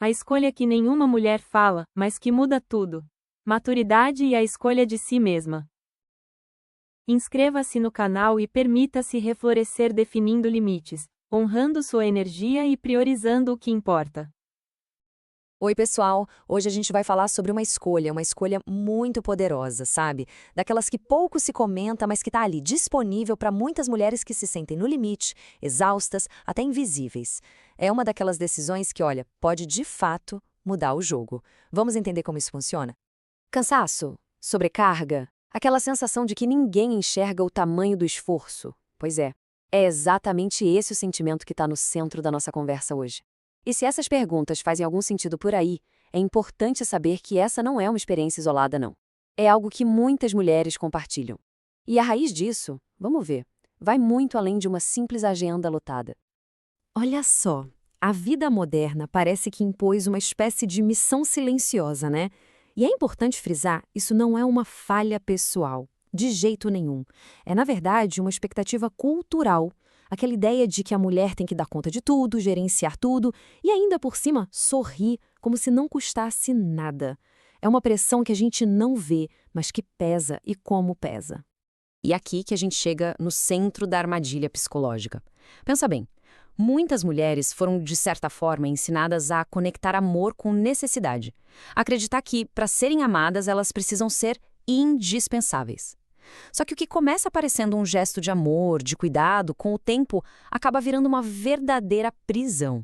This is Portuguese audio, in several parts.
A escolha que nenhuma mulher fala, mas que muda tudo. Maturidade e a escolha de si mesma. Inscreva-se no canal e permita-se reflorescer definindo limites, honrando sua energia e priorizando o que importa. Oi, pessoal! Hoje a gente vai falar sobre uma escolha muito poderosa, sabe? Daquelas que pouco se comenta, mas que está ali, disponível para muitas mulheres que se sentem no limite, exaustas, até invisíveis. É uma daquelas decisões que, olha, pode de fato mudar o jogo. Vamos entender como isso funciona? Cansaço? Sobrecarga? Aquela sensação de que ninguém enxerga o tamanho do esforço? Pois é exatamente esse o sentimento que está no centro da nossa conversa hoje. E se essas perguntas fazem algum sentido por aí, é importante saber que essa não é uma experiência isolada, não. É algo que muitas mulheres compartilham. E a raiz disso, vamos ver, vai muito além de uma simples agenda lotada. Olha só, a vida moderna parece que impôs uma espécie de missão silenciosa, né? E é importante frisar, isso não é uma falha pessoal, de jeito nenhum. É, na verdade, uma expectativa cultural. Aquela ideia de que a mulher tem que dar conta de tudo, gerenciar tudo e ainda por cima sorrir como se não custasse nada. É uma pressão que a gente não vê, mas que pesa e como pesa. E aqui que a gente chega no centro da armadilha psicológica. Pensa bem, muitas mulheres foram, de certa forma, ensinadas a conectar amor com necessidade. Acreditar que, para serem amadas, elas precisam ser indispensáveis. Só que o que começa parecendo um gesto de amor, de cuidado, com o tempo, acaba virando uma verdadeira prisão.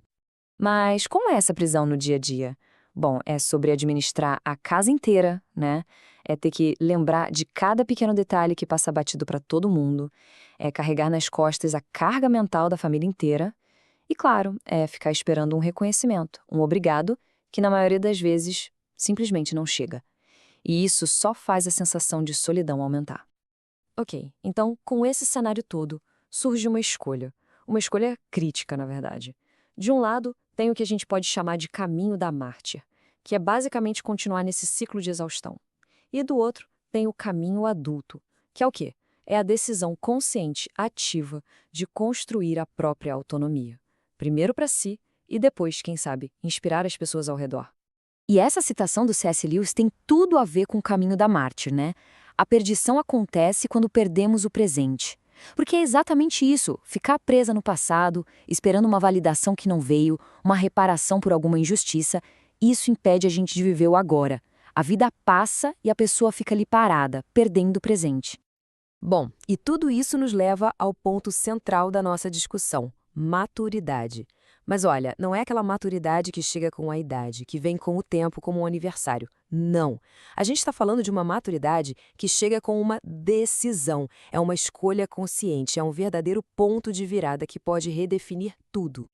Mas como é essa prisão no dia a dia? Bom, é sobre administrar a casa inteira, né? É ter que lembrar de cada pequeno detalhe que passa batido para todo mundo. É carregar nas costas a carga mental da família inteira. E, claro, é ficar esperando um reconhecimento, um obrigado, que na maioria das vezes simplesmente não chega. E isso só faz a sensação de solidão aumentar. Ok, então, com esse cenário todo, surge uma escolha crítica, na verdade. De um lado, tem o que a gente pode chamar de caminho da mártir, que é basicamente continuar nesse ciclo de exaustão. E do outro, tem o caminho adulto, que é o quê? É a decisão consciente, ativa, de construir a própria autonomia. Primeiro para si e depois, quem sabe, inspirar as pessoas ao redor. E essa citação do C.S. Lewis tem tudo a ver com o caminho da mártir, né? A perdição acontece quando perdemos o presente. Porque é exatamente isso, ficar presa no passado, esperando uma validação que não veio, uma reparação por alguma injustiça, isso impede a gente de viver o agora. A vida passa e a pessoa fica ali parada, perdendo o presente. Bom, e tudo isso nos leva ao ponto central da nossa discussão: maturidade. Mas olha, não é aquela maturidade que chega com a idade, que vem com o tempo como um aniversário. Não. A gente está falando de uma maturidade que chega com uma decisão. É uma escolha consciente, é um verdadeiro ponto de virada que pode redefinir tudo.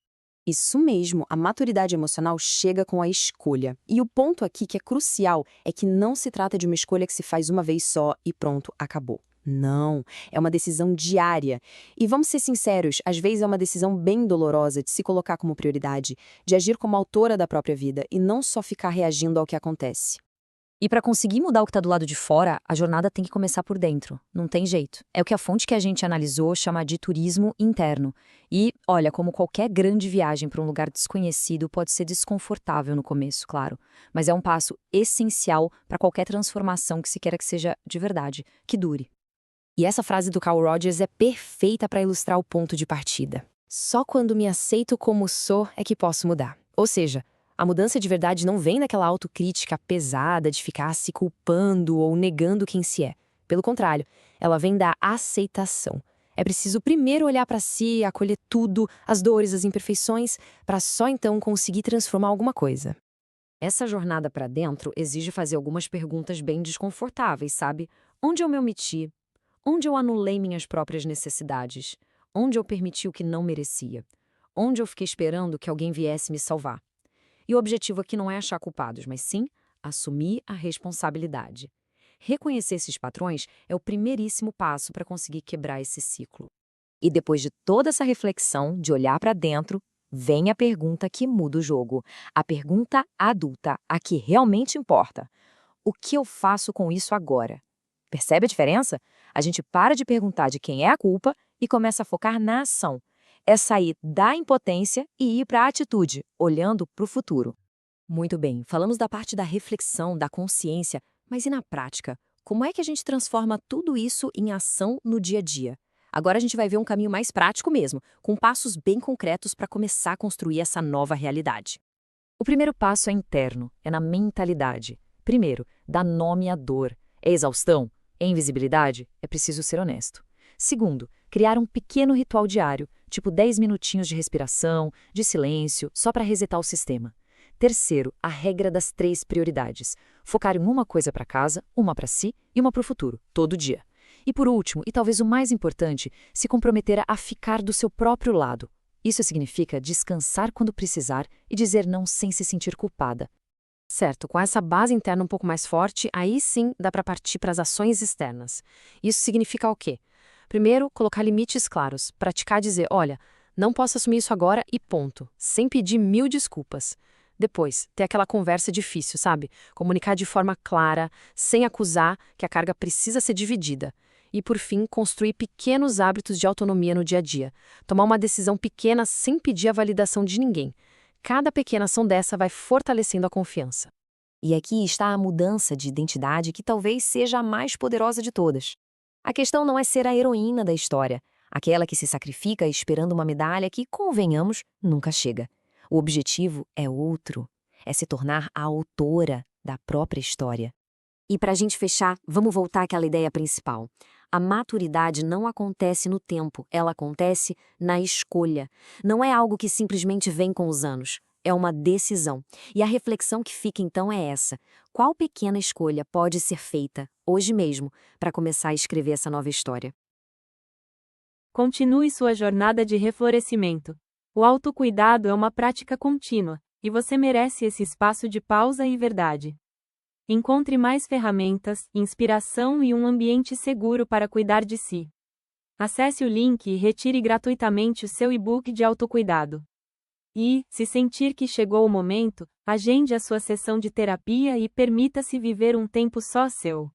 Isso mesmo, a maturidade emocional chega com a escolha. E o ponto aqui que é crucial é que não se trata de uma escolha que se faz uma vez só e pronto, acabou. Não, é uma decisão diária. E vamos ser sinceros, às vezes é uma decisão bem dolorosa de se colocar como prioridade, de agir como autora da própria vida e não só ficar reagindo ao que acontece. E para conseguir mudar o que está do lado de fora, a jornada tem que começar por dentro. Não tem jeito. É o que a fonte que a gente analisou chama de turismo interno. E, olha, como qualquer grande viagem para um lugar desconhecido pode ser desconfortável no começo, claro. Mas é um passo essencial para qualquer transformação que se queira que seja de verdade, que dure. E essa frase do Carl Rogers é perfeita para ilustrar o ponto de partida. Só quando me aceito como sou é que posso mudar. Ou seja, a mudança de verdade não vem daquela autocrítica pesada de ficar se culpando ou negando quem se é. Pelo contrário, ela vem da aceitação. É preciso primeiro olhar para si, acolher tudo, as dores, as imperfeições, para só então conseguir transformar alguma coisa. Essa jornada para dentro exige fazer algumas perguntas bem desconfortáveis, sabe? Onde eu me omiti? Onde eu anulei minhas próprias necessidades? Onde eu permiti o que não merecia? Onde eu fiquei esperando que alguém viesse me salvar? E o objetivo aqui não é achar culpados, mas sim assumir a responsabilidade. Reconhecer esses patrões é o primeiríssimo passo para conseguir quebrar esse ciclo. E depois de toda essa reflexão, de olhar para dentro, vem a pergunta que muda o jogo. A pergunta adulta, a que realmente importa. O que eu faço com isso agora? Percebe a diferença? A gente para de perguntar de quem é a culpa e começa a focar na ação. É sair da impotência e ir para a atitude, olhando para o futuro. Muito bem, falamos da parte da reflexão, da consciência, mas e na prática? Como é que a gente transforma tudo isso em ação no dia a dia? Agora a gente vai ver um caminho mais prático mesmo, com passos bem concretos para começar a construir essa nova realidade. O primeiro passo é interno, é na mentalidade. Primeiro, dá nome à dor. É exaustão? É invisibilidade? É preciso ser honesto. Segundo, criar um pequeno ritual diário, tipo 10 minutinhos de respiração, de silêncio, só para resetar o sistema. Terceiro, a regra das 3 prioridades. Focar em uma coisa para casa, uma para si e uma para o futuro, todo dia. E por último, e talvez o mais importante, se comprometer a ficar do seu próprio lado. Isso significa descansar quando precisar e dizer não sem se sentir culpada. Certo, com essa base interna um pouco mais forte, aí sim dá para partir para as ações externas. Isso significa o quê? Primeiro, colocar limites claros, praticar dizer, olha, não posso assumir isso agora e ponto, sem pedir 1000 desculpas. Depois, ter aquela conversa difícil, sabe? Comunicar de forma clara, sem acusar que a carga precisa ser dividida. E, por fim, construir pequenos hábitos de autonomia no dia a dia. Tomar uma decisão pequena sem pedir a validação de ninguém. Cada pequena ação dessa vai fortalecendo a confiança. E aqui está a mudança de identidade que talvez seja a mais poderosa de todas. A questão não é ser a heroína da história, aquela que se sacrifica esperando uma medalha que, convenhamos, nunca chega. O objetivo é outro, é se tornar a autora da própria história. E para a gente fechar, vamos voltar àquela ideia principal. A maturidade não acontece no tempo, ela acontece na escolha. Não é algo que simplesmente vem com os anos, é uma decisão. E a reflexão que fica então é essa: qual pequena escolha pode ser feita, hoje mesmo, para começar a escrever essa nova história? Continue sua jornada de reflorescimento. O autocuidado é uma prática contínua, e você merece esse espaço de pausa e verdade. Encontre mais ferramentas, inspiração e um ambiente seguro para cuidar de si. Acesse o link e retire gratuitamente o seu e-book de autocuidado. E, se sentir que chegou o momento, agende a sua sessão de terapia e permita-se viver um tempo só seu.